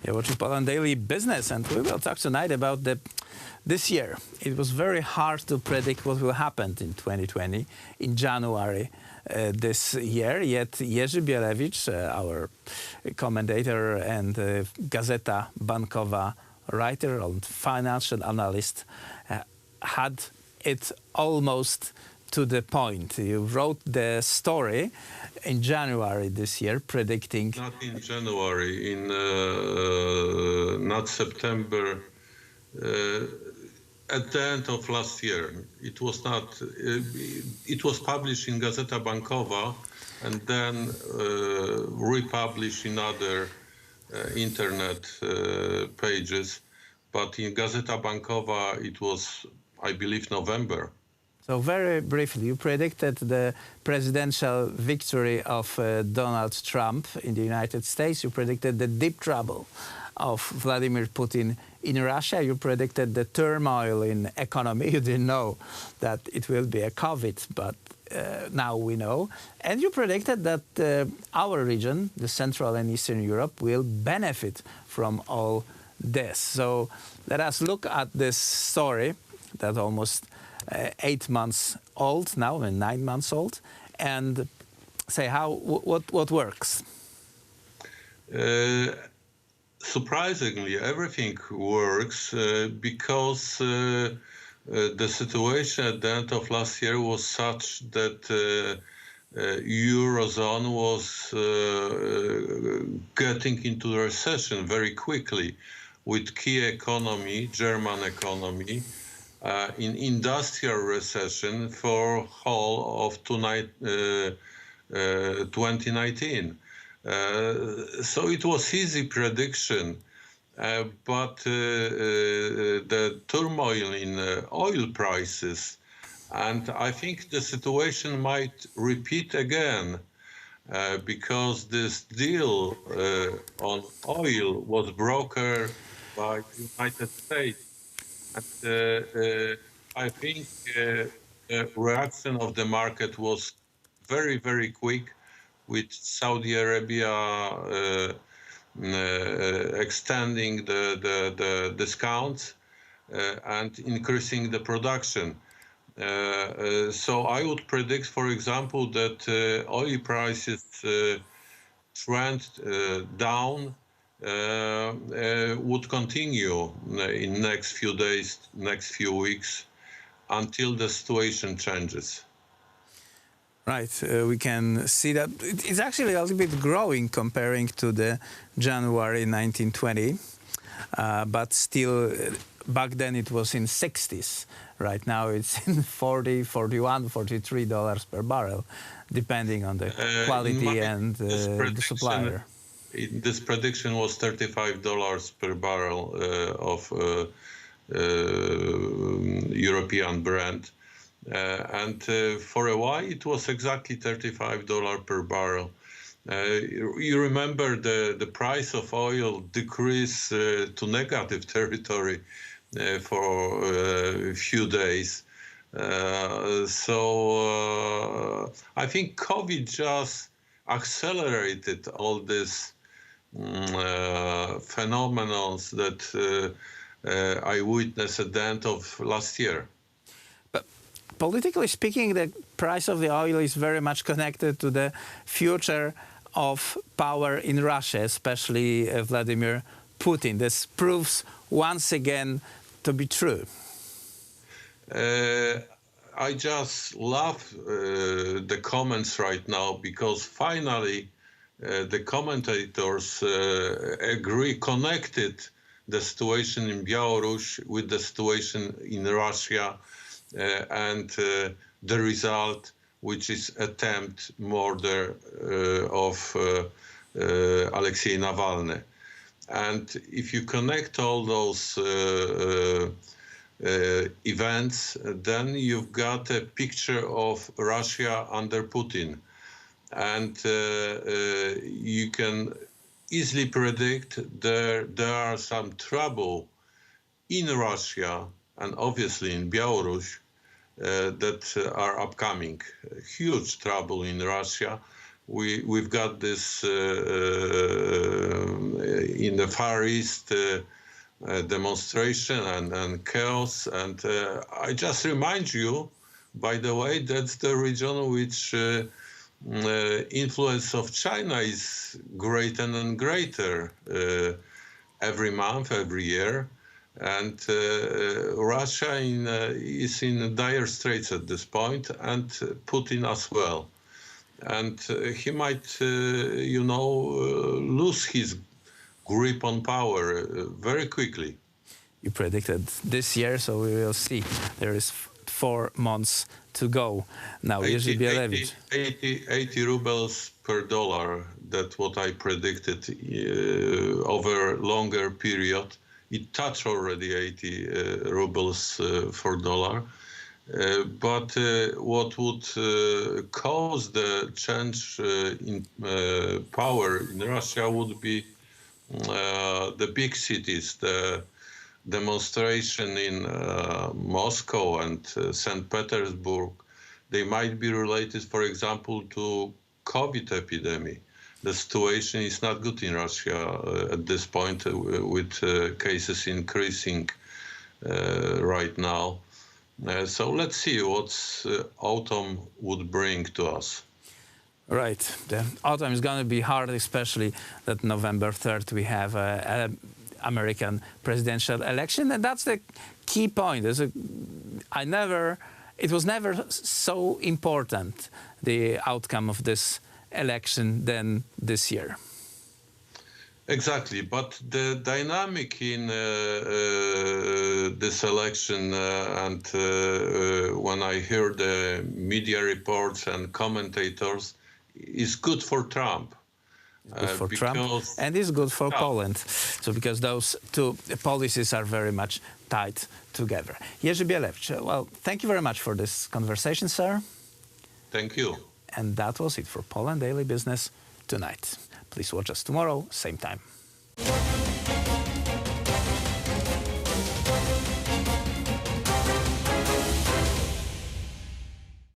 You're watching Poland Daily Business, and we will talk tonight about this year. It was very hard to predict what will happen in 2020 in January this year. Yet Jerzy Bielewicz, our commentator and Gazeta Bankowa writer and financial analyst, had it almost to the point. You wrote the story in January this year, predicting... Not in January, in not September, at the end of last year. It was not, it was published in Gazeta Bankowa and then republished in other internet pages. But in Gazeta Bankowa, it was, I believe, November. So very briefly, you predicted the presidential victory of Donald Trump in the United States. You predicted the deep trouble of Vladimir Putin in Russia. You predicted the turmoil in economy. You didn't know that it will be a COVID, but now we know. And you predicted that our region, the Central and Eastern Europe, will benefit from all this. So let us look at this story that almost 8 months old now, and 9 months old, and say what works. Surprisingly, everything works because the situation at the end of last year was such that Eurozone was getting into recession very quickly, with key economy, German economy, in industrial recession for whole of 2019. So it was easy prediction, but the turmoil in oil prices, and I think the situation might repeat again, because this deal on oil was brokered by the United States. And I think the reaction of the market was very, very quick, with Saudi Arabia extending the discounts and increasing the production. So I would predict, for example, that oil prices trend down would continue in next few days, next few weeks, until the situation changes. Right, we can see that it's actually a little bit growing comparing to the January 1920, but still back then it was in 60s. Right now it's in 40, 41, $43 per barrel, depending on the quality and the supplier. This prediction was $35 per barrel of European Brent. And for a while, it was exactly $35 per barrel. You remember the price of oil decreased to negative territory for a few days. So I think COVID just accelerated all these phenomena that I witnessed at the end of last year. But politically speaking, the price of the oil is very much connected to the future of power in Russia, especially Vladimir Putin. This proves once again to be true. I just love the comments right now, because finally the commentators connected the situation in Belarus with the situation in Russia, and the result, which is attempt murder of Alexei Navalny. And if you connect all those events, then you've got a picture of Russia under Putin. And you can easily predict there are some trouble in Russia and obviously in Belarus that are upcoming. Huge trouble in Russia, we've got this in the Far East demonstration and chaos. And I just remind you, by the way, that's the region which influence of China is greater and greater every month, every year. And Russia is in dire straits at this point, and Putin as well. And he might, lose his grip on power very quickly. You predicted this year, so we will see. There is 4 months to go. Now, Jerzy Bielewicz. 80 rubles per dollar, that's what I predicted over a longer period. It touched already 80 rubles for dollar. But what would cause the change in power in Russia would be the big cities, the demonstration in Moscow and St. Petersburg. They might be related, for example, to COVID epidemic. The situation is not good in Russia at this point, with cases increasing right now. So let's see what autumn would bring to us. Right. The autumn is going to be hard, especially that November 3rd we have an American presidential election, and that's the key point. It was never so important, the outcome of this election, than this year. Exactly, but the dynamic in this election, and when I hear the media reports and commentators, is good for Trump. Good for Trump, and it's good for Poland. So because those two policies are very much tied together. Jerzy Bielewicz, well, thank you very much for this conversation, sir. Thank you. And that was it for Poland Daily Business tonight. Please watch us tomorrow, same time.